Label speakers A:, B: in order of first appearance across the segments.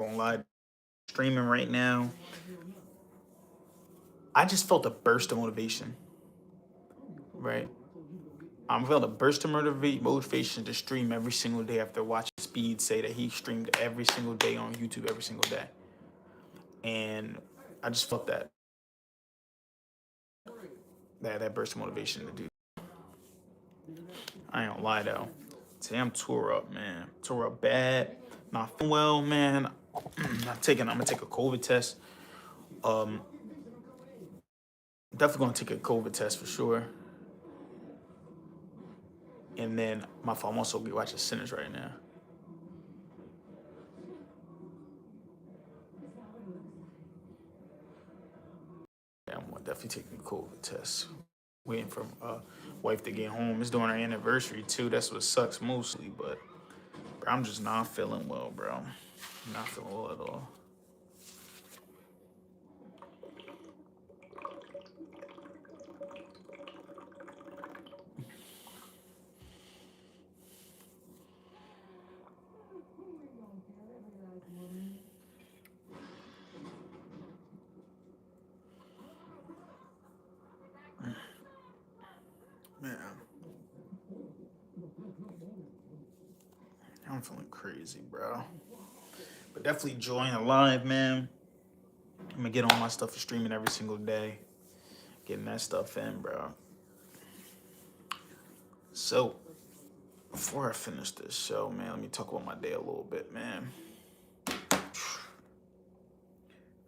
A: Gonna lie, streaming right now. I just felt a burst of motivation, right? I'm feeling a burst of motivation to stream every single day after watching Speed say that he streamed every single day on YouTube every single day. And I just felt that burst of motivation to do. I ain't gonna lie though. Today I'm tore up, man. Tore up bad. Not feeling well, man. I'm gonna take a COVID test. Um Definitely gonna take a COVID test for sure. And then my phone, I'm also be watching Sinners right now. Yeah, I'm gonna definitely taking a COVID test. Waiting for wife to get home. It's during our anniversary too. That's what sucks mostly, but bro, I'm just not feeling well, bro. I'm not feeling well at all. Man, I'm feeling crazy, bro. But definitely join the live, man. I'm gonna get on my stuff for streaming every single day. Getting that stuff in, bro. So, before I finish this show, man, let me talk about my day a little bit, man.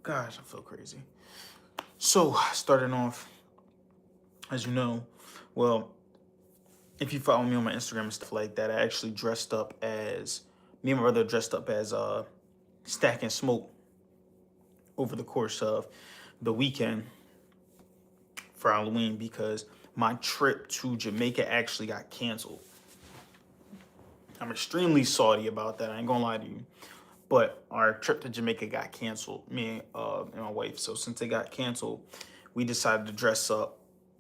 A: Gosh, I feel crazy. So, starting off, as you know, well, if you follow me on my Instagram and stuff like that, I actually dressed up as me and my brother dressed up as Stack and Smoke over the course of the weekend for Halloween because my trip to Jamaica actually got canceled. I'm extremely salty about that. I ain't gonna lie to you. But our trip to Jamaica got canceled, me and my wife. So since it got canceled, we decided to dress up,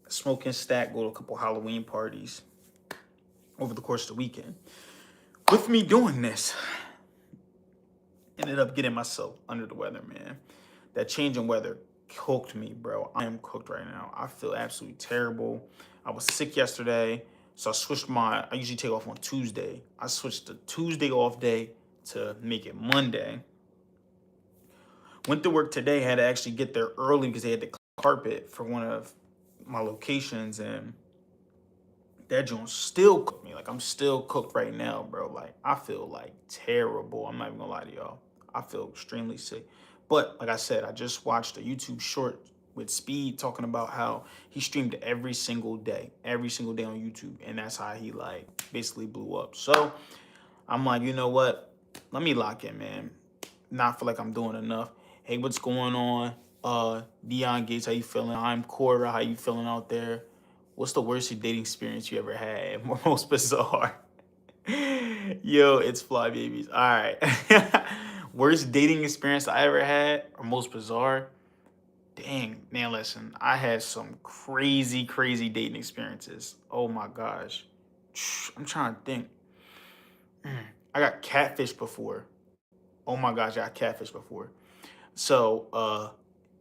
A: smoke and stack, go to a couple Halloween parties over the course of the weekend. With me doing this, ended up getting myself under the weather, man. That change in weather cooked me, bro. I am cooked right now. I feel absolutely terrible. I was sick yesterday, so I usually take off on Tuesday. I switched the Tuesday off day to make it Monday. Went to work today, had to actually get there early because they had to clean carpet for one of my locations, and that joint still cooked me. Like, I'm still cooked right now, bro. Like, I feel like terrible. I'm not even gonna lie to y'all. I feel extremely sick. But like I said, I just watched a YouTube short with Speed talking about how he streamed every single day on YouTube, and that's how he like basically blew up. So I'm like, you know what? Let me lock in, man. Not feel like I'm doing enough. Hey, what's going on? Dion Gates, how you feeling? I'm Cora, how you feeling out there? What's the worst dating experience you ever had? Most bizarre. Yo, it's Fly Babies. All right. Worst dating experience I ever had or most bizarre? Dang, man, listen, I had some crazy, crazy dating experiences. Oh my gosh. I'm trying to think. I got catfish before. Oh my gosh, I got catfish before. So,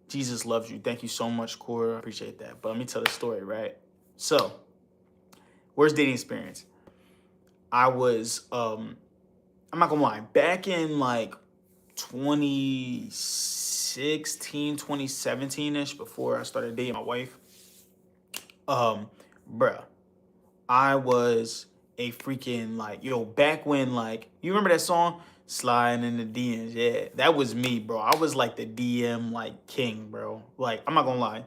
A: Jesus loves you. Thank you so much, Cora. Appreciate that. But let me tell the story, right? So, worst dating experience. I was I'm not gonna lie, back in like 2016, 2017-ish, before I started dating my wife, um, bruh, I was a freaking like, back when like, you remember that song? Sliding in the DMs. Yeah, that was me, bro. I was like the DM like king, bro. Like, I'm not gonna lie.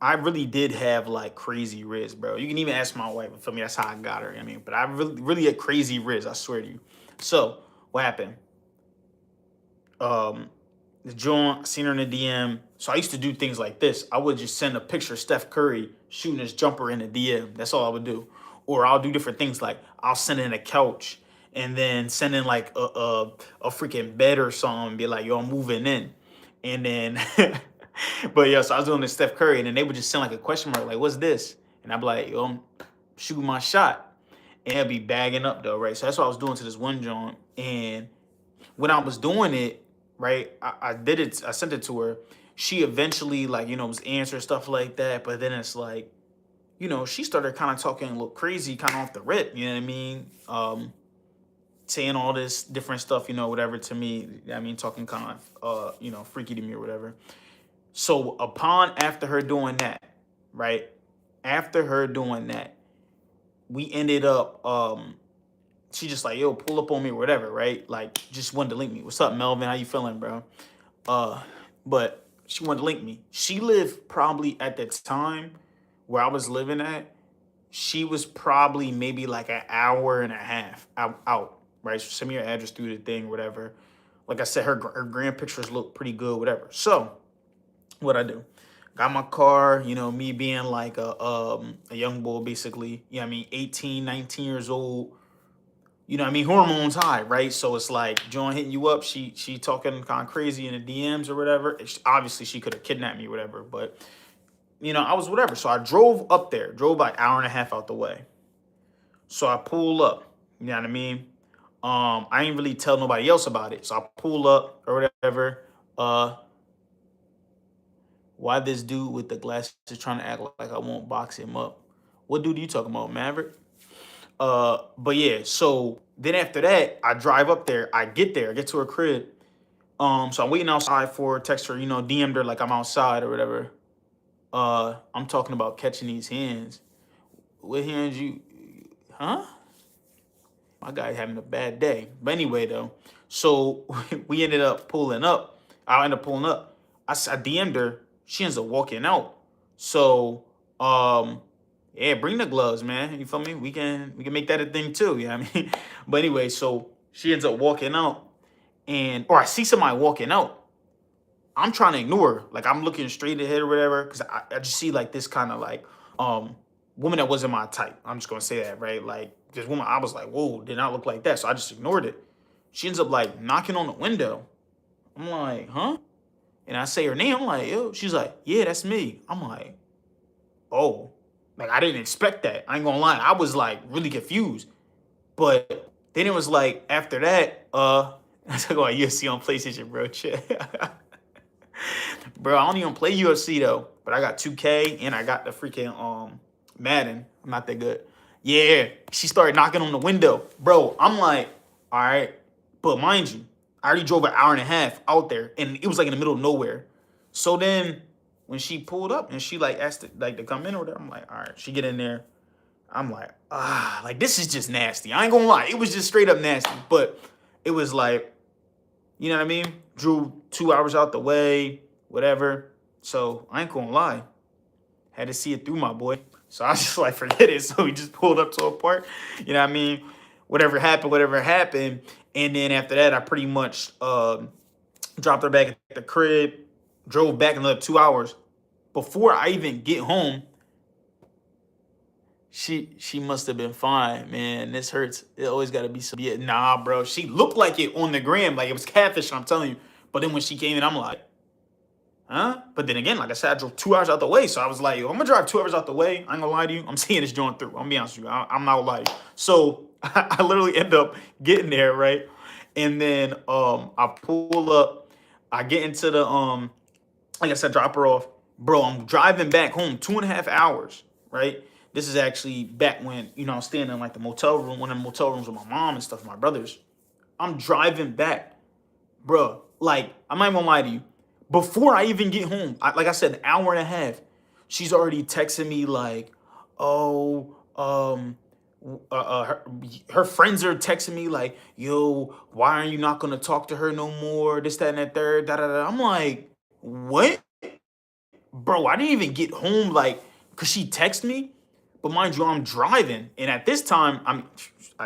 A: I really did have like crazy riz, bro. You can even ask my wife. Feel me? That's how I got her. I mean, but I really had crazy riz. I swear to you. So what happened? Um, the joint, seen her in the DM. So I used to do things like this. I would just send a picture of Steph Curry shooting his jumper in the DM. That's all I would do. Or I'll do different things like I'll send in a couch and then send in like a freaking bed or something and be like, yo, I'm moving in. And then but yeah, so I was doing this Steph Curry and then they would just send like a question mark, like, what's this? And I'd be like, yo, I'm shooting my shot. And it'd be bagging up though, right? So that's what I was doing to this one joint. And when I was doing it, right, I did it, I sent it to her. She eventually, like, was answering stuff like that. But then it's like, she started kind of talking a little crazy, kind of off the rip, you know what I mean? Saying all this different stuff, whatever to me. I mean, talking kind of, freaky to me or whatever. So after her doing that, right? After her doing that, we ended up, she just like, yo, pull up on me or whatever, right? Like, just wanted to link me. What's up, Melvin? How you feeling, bro? Uh, but she wanted to link me. She lived probably at the time where I was living at, she was probably maybe like an hour and a half out, right? So send me your address through the thing, whatever. Like I said, her grand pictures look pretty good, whatever. So what I do? Got my car, me being like a young boy, basically. 18, 19 years old. Hormones high, right? So it's like John hitting you up. She talking kind of crazy in the DMs or whatever. Obviously, she could have kidnapped me, whatever. But I was whatever. So I drove up there, drove like hour and a half out the way. So I pull up. You know what I mean? I ain't really tell nobody else about it. So I pull up or whatever. Why this dude with the glasses trying to act like I won't box him up? What dude are you talking about, Maverick? But yeah, so then after that, I drive up there. I get there, I get to her crib. So I'm waiting outside for her, text her, DM'd her like I'm outside or whatever. I'm talking about catching these hands. What hands you, huh? My guy having a bad day. But anyway, though, so we ended up pulling up. I ended up pulling up. I DM'd her. She ends up walking out. So, yeah, bring the gloves, man. You feel me? We can make that a thing too. You know what I mean? But anyway, so she ends up walking out, or I see somebody walking out. I'm trying to ignore her. Like, I'm looking straight ahead or whatever, because I just see like this kind of like woman that wasn't my type. I'm just gonna say that, right? Like, this woman, I was like, whoa, did not look like that. So I just ignored it. She ends up like knocking on the window. I'm like, huh? And I say her name. I'm like, yo. She's like, yeah, that's me. I'm like, oh. Like, I didn't expect that. I ain't gonna lie. I was like really confused. But then it was like after that, I talk about UFC on PlayStation, bro. Bro, I don't even play UFC though. But I got 2K and I got the freaking Madden. I'm not that good. Yeah, she started knocking on the window. Bro, I'm like, all right. But mind you, I already drove an hour and a half out there and it was like in the middle of nowhere. So then when she pulled up and she like asked to come in or whatever, I'm like, all right, she get in there. I'm like, like this is just nasty. I ain't gonna lie. It was just straight up nasty. But it was like, you know what I mean? Drew 2 hours out the way, whatever. So I ain't gonna lie. Had to see it through, my boy. So I was just like, forget it. So we just pulled up to a park. You know what I mean? Whatever happened, whatever happened. And then after that, I pretty much dropped her back at the crib, drove back another 2 hours. Before I even get home, she must have been fine, man. This hurts. It always got to be some. Yeah, nah, bro. She looked like it on the gram, like it was catfish. I'm telling you. But then when she came in, I'm like, huh? But then again, like I said, I drove 2 hours out the way. So I was like, yo, I'm gonna drive 2 hours out the way. I ain't gonna lie to you. I'm seeing this joint through. I'm gonna be honest with you. I'm not gonna lie to you. So I literally end up getting there, right? And then I pull up, I get into the like I said, drop her off. Bro, I'm driving back home 2.5 hours, right? This is actually back when, I'm staying in like the motel room, one of the motel rooms with my mom and stuff, my brothers. I'm driving back, bro. Like, I'm not even gonna lie to you. Before I even get home, like I said, an hour and a half, she's already texting me like, oh, her friends are texting me like, yo, why are you not gonna talk to her no more? This, that, and that third, da da da. I'm like, what? Bro, I didn't even get home like, cause she texted me. But mind you, I'm driving, and at this time,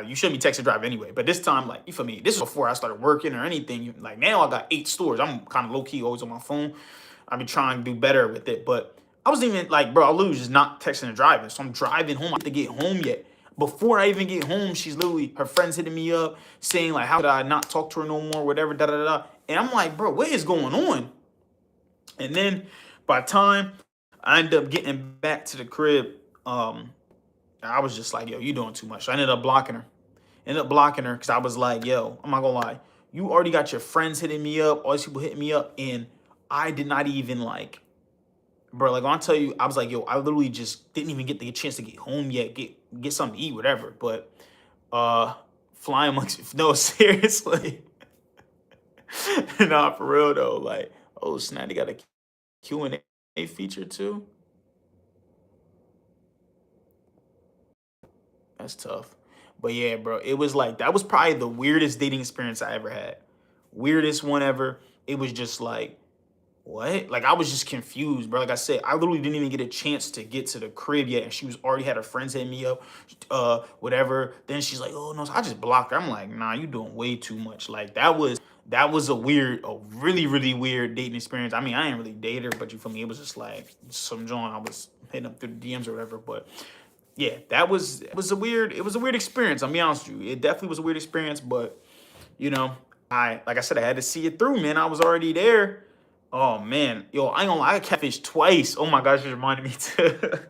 A: you shouldn't be texting drive anyway. But this time, like, you feel me? This is before I started working or anything. Like, now I got 8 stores. I'm kind of low key always on my phone. I be trying to do better with it, but I wasn't even like, bro, I literally just not texting and driving. So I'm driving home. I have to get home yet. Before I even get home, she's literally, her friends hitting me up saying like, how could I not talk to her no more, whatever, da da da. And I'm like, bro, what is going on? And then by the time I ended up getting back to the crib, I was just like, yo, you doing too much. So I ended up blocking her. Ended up blocking her because I was like, yo, I'm not gonna lie. you already got your friends hitting me up, all these people hitting me up, and I did not even like, bro. Like when I tell you, I was like, yo, I literally just didn't even get the chance to get home yet, get something to eat, whatever. But flying amongst no, seriously, nah, for real though. Like, oh snap, they got a Q&A feature too. That's tough. But yeah, bro, it was like that was probably the weirdest dating experience I ever had. Weirdest one ever. It was just like, what? Like I was just confused, bro. Like I said, I literally didn't even get a chance to get to the crib yet, and she was already had her friends hitting me up, whatever. Then she's like, "Oh no," so I just blocked her. I'm like, "Nah, you doing way too much." Like that was a really weird dating experience. I mean, I ain't really dated her, but you feel me? It was just like some joint I was hitting up through the DMs or whatever. But yeah, it was a weird experience. I'll be honest with you. It definitely was a weird experience, but you know, like I said, I had to see it through, man. I was already there. Oh man, yo, I ain't gonna lie, I got catfished twice. Oh my gosh, it reminded me to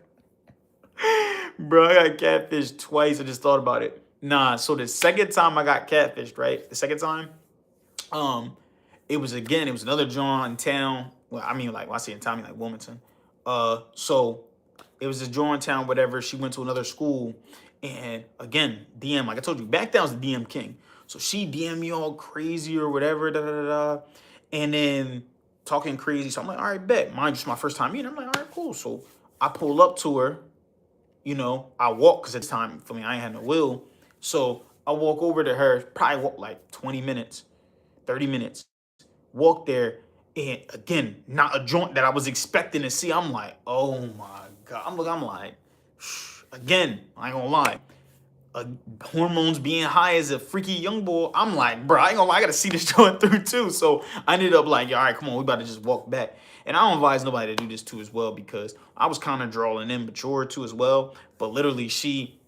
A: bro, I got catfished twice. I just thought about it. Nah, so the second time I got catfished, right? The second time, um, it was another John in town. Well, I mean, like when I say in town, I mean like Wilmington. So it was a John in town, whatever. She went to another school, and again, DM. Like I told you, back then I was the DM king. So she DM me all crazy or whatever, da da da da, and then talking crazy. So I'm like, all right, bet. Mind you, it's my first time meeting. I'm like, all right, cool. So I pull up to her. I walk because at the time for me, I ain't had no will. So I walk over to her. Probably walk like 20 minutes, 30 minutes. Walk there, and again, not a joint that I was expecting to see. I'm like, oh my god. I'm like, again, I ain't gonna lie. Uh, Hormones being high as a freaky young boy, I'm like, bro, I ain't gonna lie, I gotta see this joint through too. So I ended up like, all right, come on, we about to just walk back. And I don't advise nobody to do this too as well because I was kind of drawing immature too as well. But literally, she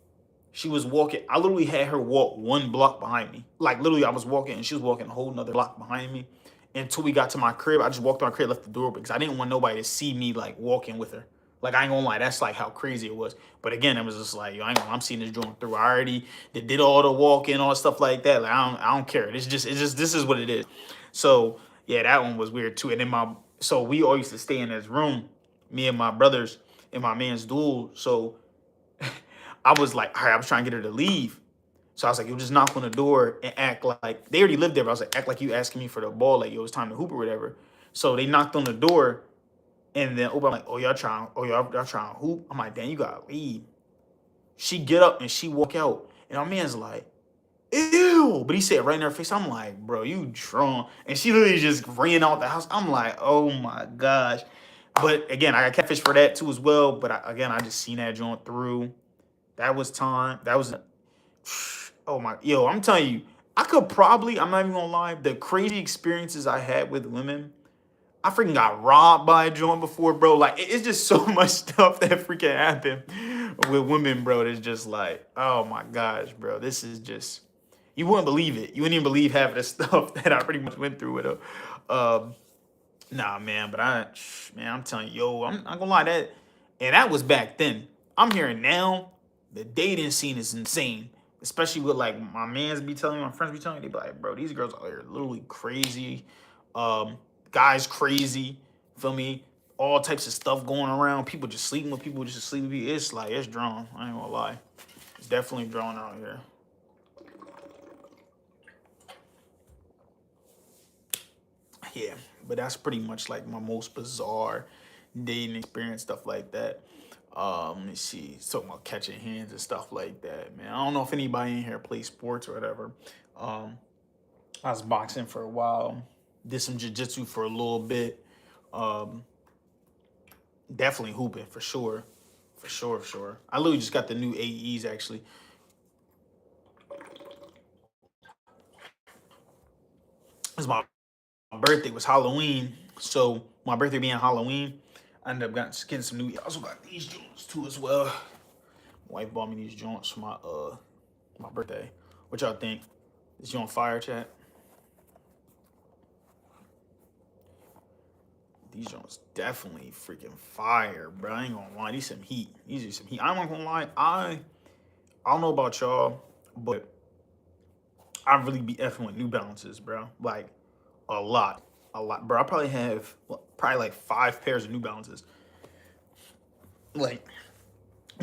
A: was walking. I literally had her walk 1 block behind me. Like literally, I was walking and she was walking a whole nother block behind me. Until we got to my crib, I just walked to my crib, left the door because I didn't want nobody to see me like walking with her. Like I ain't gonna lie, that's like how crazy it was. But again, it was just like, yo, I ain't gonna, I'm seeing this joint through. I already did all the walking, all the stuff like that. Like I don't care. It's just this is what it is. So yeah, that one was weird too. And then so we all used to stay in this room, me and my brothers in my man's duel. So I was like, all right, I was trying to get her to leave. So I was like, you just knock on the door and act like they already lived there. But I was like, act like you asking me for the ball, like yo, it's time to hoop or whatever. So they knocked on the door, and then I'm like, y'all trying to hoop. I'm like, damn, you gotta leave. She get up and she walk out, and our man's like, ew. But he said right in her face, I'm like, bro, you drunk. And she literally just ran out the house. I'm like, oh my gosh. But again, I got catfish for that too as well. But again, I just seen that joint through. That was time. That was oh my, yo, I'm telling you, I could probably, I'm not even gonna lie, the crazy experiences I had with women, I freaking got robbed by a joint before, bro. Like, it's just so much stuff that freaking happened with women, bro. That's just like, oh my gosh, bro. This is just, you wouldn't believe it. You wouldn't even believe half of the stuff that I pretty much went through with her. Um, nah, man, but man, I'm telling you, yo, I'm not gonna lie, and that was back then. I'm hearing now, the dating scene is insane. Especially with like my mans be telling me, my friends be telling me, they be like, bro, these girls are literally crazy. Um, Guys crazy, feel me? All types of stuff going around. People just sleeping with people, just sleeping with people. It's like it's drawn. I ain't gonna lie. It's definitely drawn out here. Yeah, but that's pretty much like my most bizarre dating experience, stuff like that. Let me see. Talking about catching hands and stuff like that, man. I don't know if anybody in here plays sports or whatever. Um, I was boxing for a while, did some jiu-jitsu for a little bit. Um, Definitely hooping for sure. For sure, for sure. I literally just got the new AEs actually. It's my birthday was Halloween. So my birthday being Halloween, I ended up getting some new. I also got these joints too as well. My wife bought me these joints for my birthday. What y'all think? Is you on fire, chat? These joints definitely freaking fire, bro. I ain't gonna lie. These some heat. These are some heat. I'm not gonna lie. I don't know about y'all, but I really be effing with New Balances, bro. Like a lot, bro. I probably have probably like 5 pairs of New Balances, like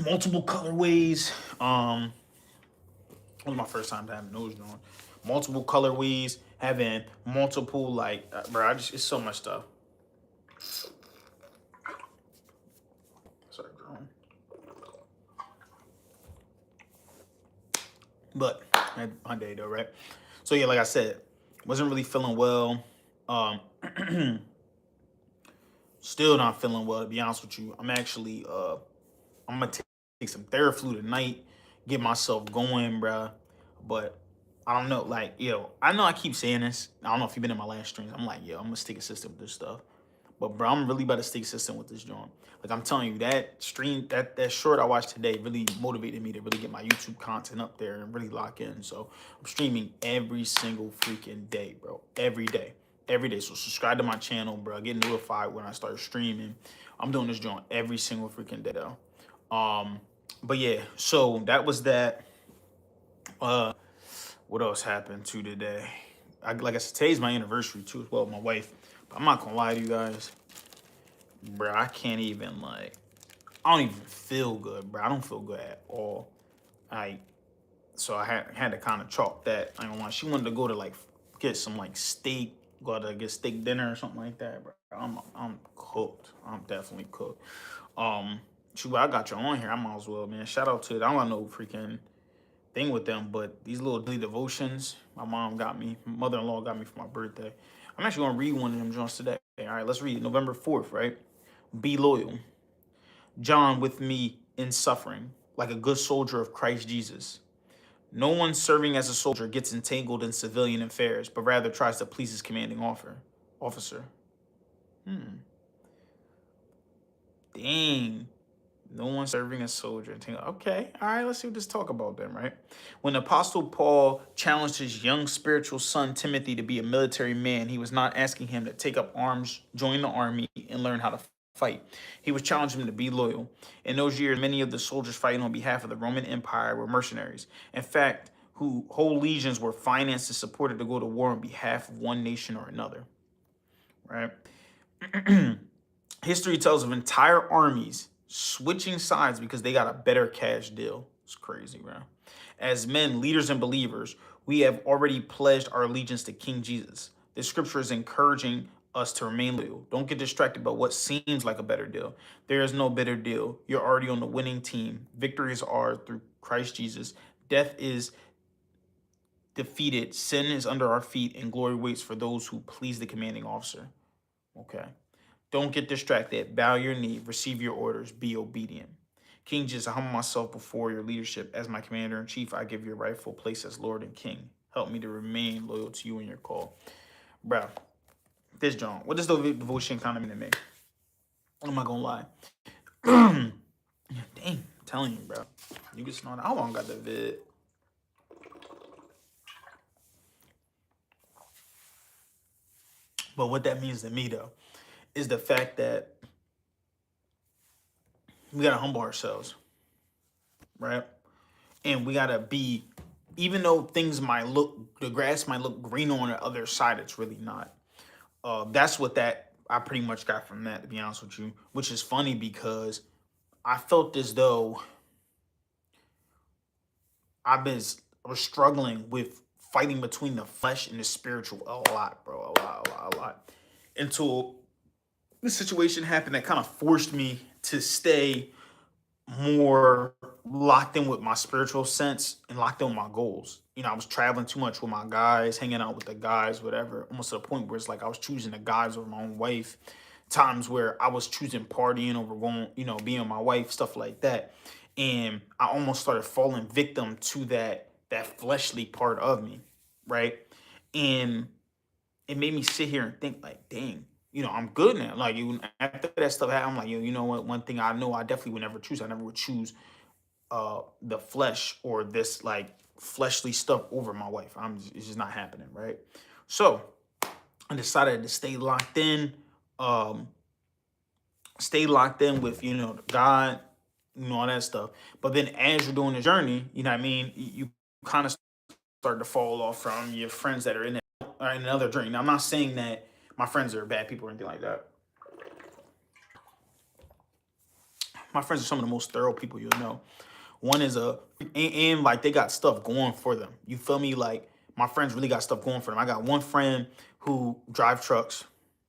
A: multiple colorways. It was my first time having those on. Multiple colorways, having multiple like, bro. I just it's so much stuff. Sorry, bro. But I had my day though, right? So yeah, like I said, wasn't really feeling well. Um, Still not feeling well, to be honest with you. I'm gonna take some Theraflu tonight, get myself going, bruh. But I don't know, like, yo, I know I keep saying this. I don't know if you've been in my last streams. I'm like, yo, I'm gonna stick consistent with this stuff. But bro, I'm really about to stay consistent with this joint. Like I'm telling you, that stream, that short I watched today really motivated me to really get my YouTube content up there and really lock in. So I'm streaming every single freaking day, bro. Every day. Every day. So subscribe to my channel, bro. Get notified when I start streaming. I'm doing this joint every single freaking day though. But yeah, so that was that. Uh what else happened to today? Like I said, today's my anniversary too as well with my wife. But I'm not gonna lie to you guys. Bro, I can't even like I don't even feel good, bro. I don't feel good at all. I so I had to kind of chalk that. I don't want. She wanted to go to like get some like steak, go to get steak dinner or something like that, bro. I'm cooked. I'm definitely cooked. Shoot, I got you on here. I might as well, man. Shout out to it. I don't got no freaking thing with them, but these little daily devotions, my mom got me, mother-in-law got me for my birthday. I'm actually gonna read one of them joints today. All right, let's read it. November 4th, right? Be loyal. John with me in suffering, like a good soldier of Christ Jesus. No one serving as a soldier gets entangled in civilian affairs, but rather tries to please his commanding officer. Dang. No one serving a soldier. Okay, all right, let's see what this talk about then, right? When Apostle Paul challenged his young spiritual son Timothy to be a military man, he was not asking him to take up arms, join the army, and learn how to fight. He was challenging him to be loyal. In those years, many of the soldiers fighting on behalf of the Roman Empire were mercenaries. In fact, who whole legions were financed and supported to go to war on behalf of one nation or another, right? History tells of entire armies switching sides because they got a better cash deal. It's crazy, bro. As men, leaders, and believers, we have already pledged our allegiance to King Jesus. This scripture is encouraging us to remain loyal. Don't get distracted by what seems like a better deal. There is no better deal. You're already on the winning team. Victories are through Christ Jesus. Death is defeated. Sin is under our feet, and glory waits for those who please the commanding officer. Okay. Don't get distracted. Bow your knee. Receive your orders. Be obedient. King Jesus, I humble myself before your leadership. As my commander in chief, I give you a rightful place as Lord and King. Help me to remain loyal to you and your call. Bro, this John, what does the devotion kind of mean to me? I'm not gonna lie. Dang, I'm telling you, bro. You can snort. How long got the vid? But what that means to me, though, is the fact that we gotta humble ourselves, right? And we gotta be, even though things might look, the grass might look green on the other side, it's really not. That's what that I pretty much got from that, to be honest with you. Which is funny because I felt as though I was struggling with fighting between the flesh and the spiritual a lot, bro, a lot. Until this situation happened that kind of forced me to stay more locked in with my spiritual sense and locked in with my goals. You know, I was traveling too much with my guys, hanging out with the guys, whatever, almost to the point where it's like I was choosing the guys over my own wife. Times where I was choosing partying over going, you know, being with my wife, stuff like that. And I almost started falling victim to that fleshly part of me, right? And it made me sit here and think like, dang, you know, I'm good now. Like you after that stuff happened, I'm like, yo, you know what? One thing I know I definitely would never choose. I never would choose the flesh or this like fleshly stuff over my wife. It's just not happening, right? So I decided to um, stay locked in with, you know, God, you know, all that stuff. But then as you're doing the journey, you know what I mean, you kind of start to fall off from your friends that are in another journey. Now, I'm not saying that my friends are bad people or anything like that. My friends are some of the most thorough people you'll know. One is and like they got stuff going for them. You feel me? Like my friends really got stuff going for them. I got one friend who drive trucks.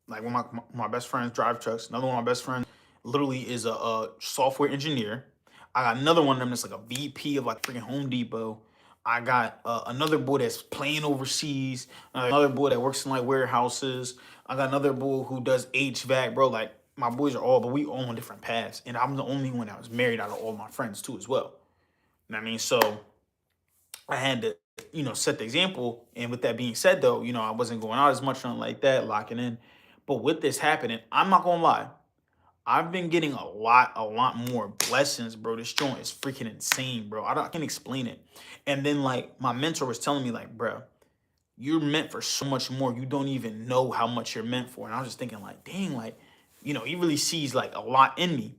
A: Like one of my best friends drive trucks. Another one of my best friends literally is a software engineer. I got another one of them that's like a VP of like freaking Home Depot. I got another boy that's playing overseas. Another boy that works in like warehouses. I got another boy who does HVAC, bro. Like my boys are all, but we all on different paths. And I'm the only one that was married out of all my friends too, as well. You know what I mean? So I had to, set the example. And with that being said, though, I wasn't going out as much on like that, locking in. But with this happening, I'm not gonna lie. I've been getting a lot more blessings, bro. This joint is freaking insane, bro. I can't explain it. And then like my mentor was telling me, like, bro, you're meant for so much more. You don't even know how much you're meant for. And I was just thinking, like, dang, like, he really sees like a lot in me.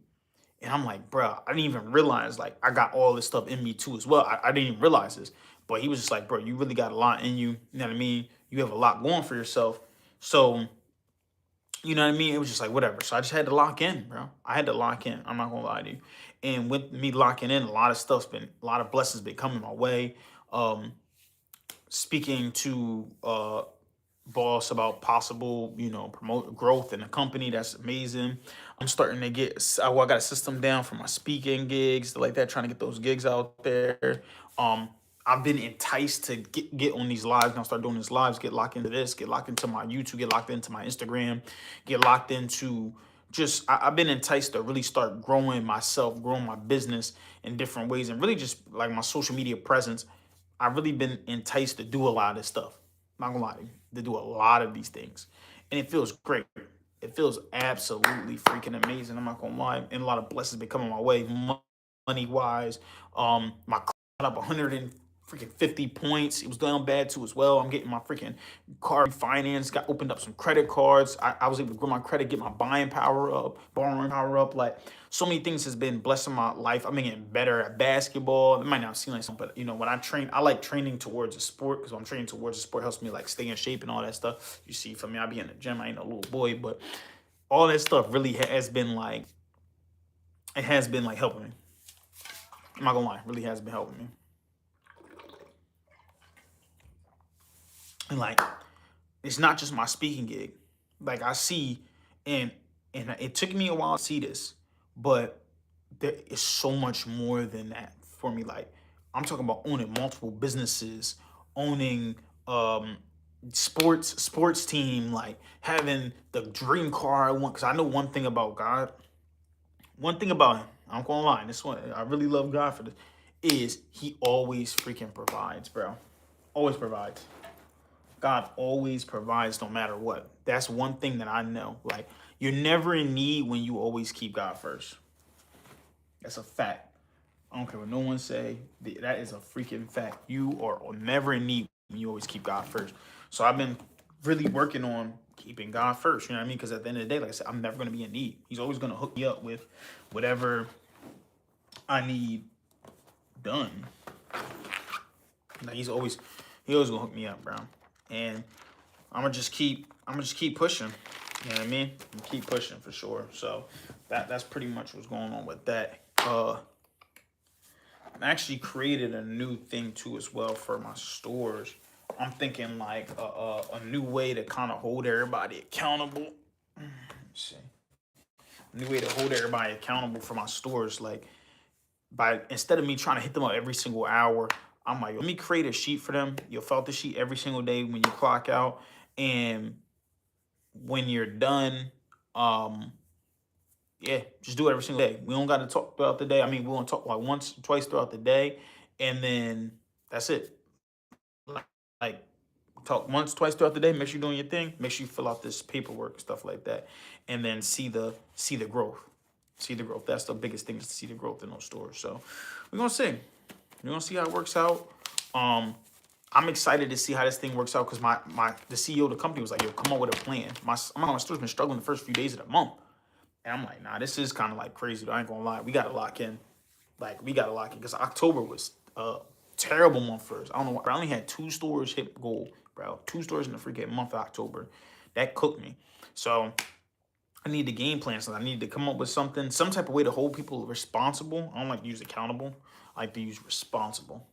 A: And I'm like, bro, I didn't even realize like I got all this stuff in me too as well. I didn't even realize this. But he was just like, bro, you really got a lot in you. You know what I mean? You have a lot going for yourself. So, you know what I mean? It was just like, whatever. So I just had to lock in, bro. I had to lock in. I'm not gonna lie to you. And with me locking in, a lot of blessings been coming my way. Um, Speaking to boss about possible, promote growth in the company. That's amazing. I'm starting to I got a system down for my speaking gigs, like that, trying to get those gigs out there. I've been enticed to get on these lives. Now start doing these lives, get locked into this, get locked into my YouTube, get locked into my Instagram, get locked into I've been enticed to really start growing myself, growing my business in different ways, and really just like my social media presence. I've really been enticed to do a lot of this stuff. Not gonna lie to you, to do a lot of these things, and it feels great. It feels absolutely freaking amazing. I'm not gonna lie, and a lot of blessings been coming my way, money wise. My up 100 and freaking 50 points. It was down bad too as well. I'm getting my freaking car finance. Got opened up some credit cards. I was able to grow my credit, get my buying power up, borrowing power up. Like so many things has been blessing my life. I'm getting better at basketball. It might not seem like something, but when I train, I like training towards a sport because I'm training towards a sport helps me like stay in shape and all that stuff. You see, for me, I be in the gym. I ain't a little boy, but all that stuff really has been like helping me. I'm not gonna lie, it really has been helping me. And like it's not just my speaking gig. Like I see, and it took me a while to see this, but there is so much more than that for me. Like I'm talking about owning multiple businesses, owning sports team, like having the dream car I want. Because I know one thing about God, one thing about him, I'm gonna lie, this one I really love God for this, is he always freaking provides, bro. Always provides. God always provides no matter what. That's one thing that I know. Like, you're never in need when you always keep God first. That's a fact. I don't care what no one say. That is a freaking fact. You are never in need when you always keep God first. So I've been really working on keeping God first. You know what I mean? Because at the end of the day, like I said, I'm never going to be in need. He's always going to hook me up with whatever I need done. Like he always gonna hook me up, bro. And I'm gonna just keep pushing. You know what I mean? Keep pushing for sure. So that's pretty much what's going on with that. I actually created a new thing too as well for my stores. I'm thinking like a new way to kind of hold everybody accountable. Let me see. A new way to hold everybody accountable for my stores. Like instead of me trying to hit them up every single hour, I'm like, let me create a sheet for them. You'll fill out the sheet every single day when you clock out. And when you're done, yeah, just do it every single day. We don't got to talk throughout the day. I mean, we want to talk like once, twice throughout the day. And then that's it. Like talk once, twice throughout the day. Make sure you're doing your thing. Make sure you fill out this paperwork, stuff like that. And then see the growth. See the growth. That's the biggest thing, is to see the growth in those stores. So we're going to see. We're gonna see how it works out. I'm excited to see how this thing works out because the CEO of the company was like, "Yo, come up with a plan." My store's been struggling the first few days of the month, and I'm like, "Nah, this is kind of like crazy. I ain't gonna lie. We gotta lock in. Like, we gotta lock in because October was terrible month first. I don't know why. I only had 2 stores hit goal, bro. 2 stores in the freaking month of October. That cooked me. So I need to game plan something. I need to come up with something, some type of way to hold people responsible. I don't like to use accountable. I like to use responsible.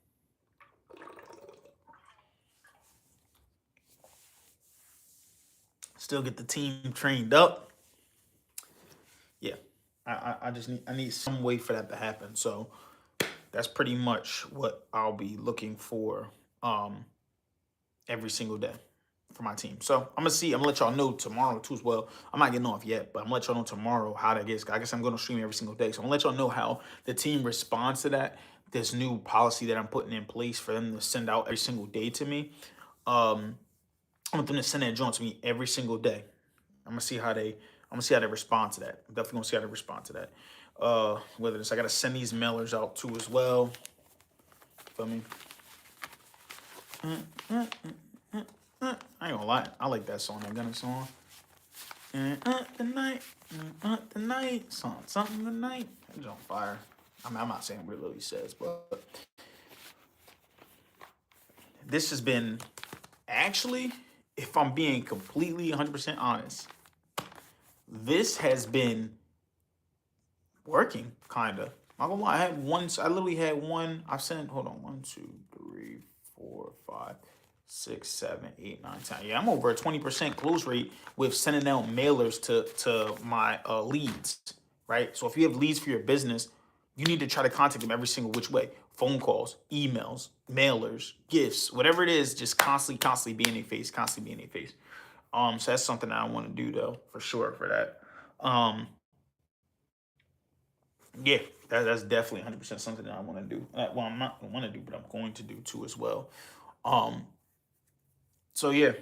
A: Still get the team trained up. Yeah, I just need some way for that to happen. So that's pretty much what I'll be looking for every single day for my team. So I'm gonna let y'all know tomorrow too as well. I'm not getting off yet, but I'm gonna let y'all know tomorrow how that gets. I guess I'm gonna stream every single day. So I'm gonna let y'all know how the team responds to that. This new policy that I'm putting in place for them to send out every single day to me. I want them to send that joint to me every single day. I'm gonna see how they respond to that. I'm definitely gonna see how they respond to that. Whether it's I gotta send these mailers out too as well. Feel me? I ain't gonna lie, I like that song, that Gunna song. The night, something tonight. It's on fire. I mean, I'm not saying what it really says, but this has been actually, if I'm being completely 100% honest, this has been working, kinda. Not gonna lie, I literally had one. I've sent, hold on, 1, 2, 3, 4, 5, 6, 7, 8, 9, 10. Yeah, I'm over a 20% close rate with sending out mailers to my leads, right? So if you have leads for your business, you need to try to contact them every single which way. Phone calls, emails, mailers, gifts, whatever it is, just constantly be in their face, constantly be in their face. So that's something that I want to do though, for sure, for that. Yeah, that's definitely 100% something that I want to do. Well, I'm not going to do, but I'm going to do too as well. Um, so yeah,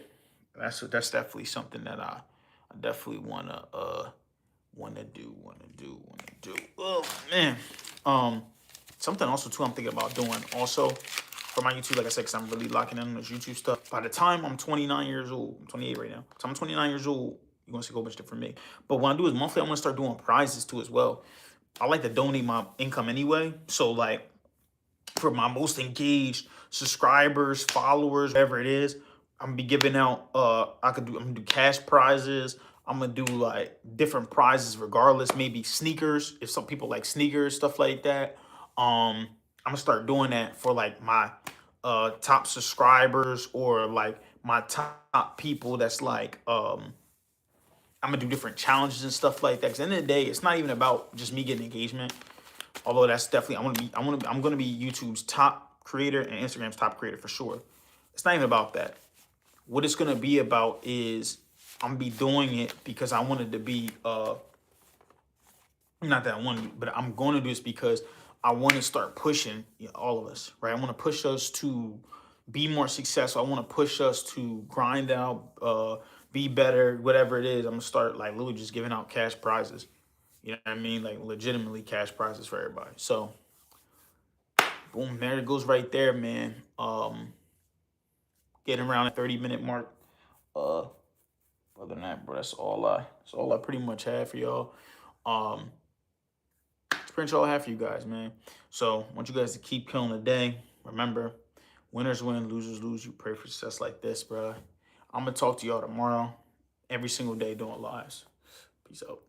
A: that's definitely something that I definitely wanna do. Oh man. Something also too I'm thinking about doing also for my YouTube, like I said, because I'm really locking in on this YouTube stuff. By the time I'm 29 years old, I'm 28 right now. So I'm 29 years old, you're gonna see a whole bunch different from me. But what I do is monthly, I'm gonna start doing prizes too as well. I like to donate my income anyway. So like for my most engaged subscribers, followers, whatever it is, I'm gonna be giving out I'm gonna do cash prizes. I'm gonna do like different prizes regardless, maybe sneakers, if some people like sneakers, stuff like that. I'm gonna start doing that for like my top subscribers or like my top people that's like I'm gonna do different challenges and stuff like that. Cause at the end of the day, it's not even about just me getting engagement. Although that's definitely I'm gonna be YouTube's top creator and Instagram's top creator for sure. It's not even about that. What it's gonna be about is I'm gonna be doing it because I wanted to be not that I want to, but I'm going to do this because I want to start pushing all of us, right? I want to push us to be more successful. I want to push us to grind out, be better, whatever it is. I'm gonna start like literally just giving out cash prizes. You know what I mean? Like legitimately cash prizes for everybody. So boom, there it goes right there, man. Getting around a 30-minute mark. Uh Other than that, bro, that's all I pretty much have for y'all. Um It's pretty much all I have for you guys, man. So I want you guys to keep killing the day. Remember, winners win, losers lose. You pray for success like this, bro. I'm gonna talk to y'all tomorrow, every single day doing lives. Peace out.